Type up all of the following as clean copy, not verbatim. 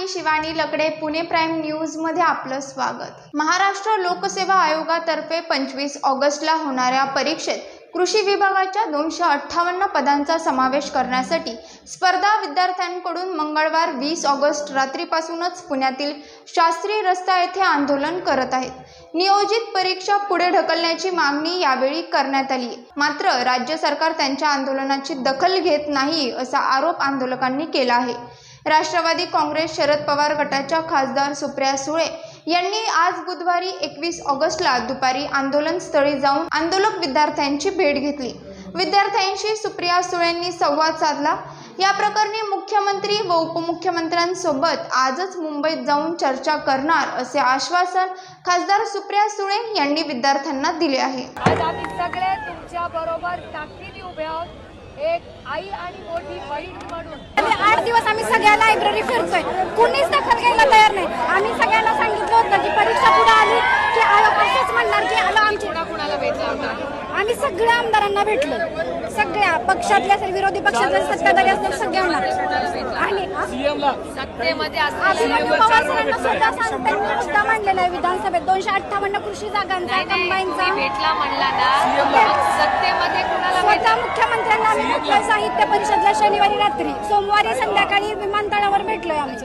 मी शिवानी लकडे, Pune prime news मध्ये आपलं स्वागत। महाराष्ट्र लोकसेवा आयोगातर्फे 25 ऑगस्टला होणाऱ्या परीक्षेत कृषी विभागाच्या 258 पदांचा समावेश करण्यासाठी स्पर्धा विद्यार्थ्यांकडून मंगळवार 20 ऑगस्ट रात्रीपासूनच पुण्यातील शास्त्री रस्ता येथे आंदोलन करत आहेत। नियोजित परीक्षा पुढे ढकलण्याची मागणी यावेळी करण्यात आली, मात्र राज्य सरकार त्यांच्या आंदोलनाची दखल घेत नाही असा आरोप आंदोलकांनी केला आहे। राष्ट्रवादी काँग्रेस शरद पवार गटाच्या खासदार सुप्रिया सुळे यांनी आज बुधवारी 21 ऑगस्टला दुपारी आंदोलनस्थळी जाऊन आंदोलक विद्यार्थ्यांची भेट घेतली। विद्यार्थ्यांशी सुप्रिया सुळेंनी संवाद साधला। या प्रकरणी मुख्यमंत्री व उपमुख्यमंत्र्यांसोबत आजच मुंबईत जाऊन चर्चा करणार असे आश्वासन खासदार सुप्रिया सुळे यांनी विद्यार्थ्यांना दिले आहे। आज आम्ही सगळे तुमच्या बरोबर ताकदीने उभे आहोत, एक आई आणि मोठी बहीण म्हणून। 8 दिवस आम्ही सगळ्या लायब्ररी फिरतोय, कुणीच दखल घ्यायला तयार नाही। आम्ही सगळ्यांना सांगितलं होतं की परीक्षा पुढे आली की असंच म्हणणार की आलो आमची। कुणाला भेटला? आम्ही सगळ्या आमदारांना भेटलो, सगळ्या पक्षातल्या असेल, विरोधी पक्षातले सत्ताधारी असतील सगळ्यांना। आणि सत्तेमध्ये पवार सरांना सुद्धा त्यांनी मुद्दा मांडलेला आहे विधानसभेत 258 कृषी जागांचा कंबाईनचा भेटला म्हणला ना, सत्तेमध्ये कुणाला स्वतः मुख्यमंत्र्यांना आम्ही भेटलोय साहित्य परिषदला शनिवारी रात्री, सोमवारी संध्याकाळी विमानतळावर भेटलोय आम्ही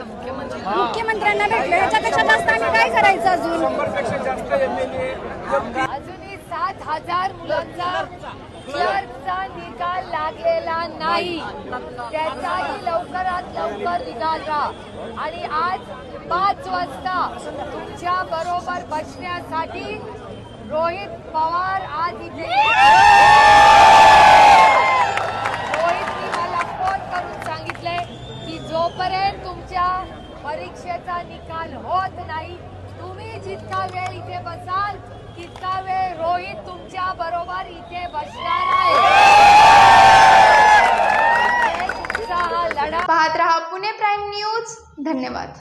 मुख्यमंत्र्यांना भेटलोय। याच्यापेक्षा जास्त आम्ही काय करायचं अजून? अजूनही 7000 मुलांचा क्लर्कचा निकाल लागलेला नाही, त्याचाही लवकरात लवकर निकाल द्या। आणि आज 5 वाजता तुमच्या बरोबर बसण्यासाठी रोहित पवार आज इथे रोहितनी मला फोन करून सांगितलंय की जोपर्यंत तुमच्या परीक्षेचा निकाल होत नाही, तुम्ही जितका वेळ इथे बसाल तितका वेळ रोहित तुमच्या बरोबर इथे बसणार आहे। तुमचा हा लढा पाहत रहा पुणे प्राईम न्यूज। धन्यवाद।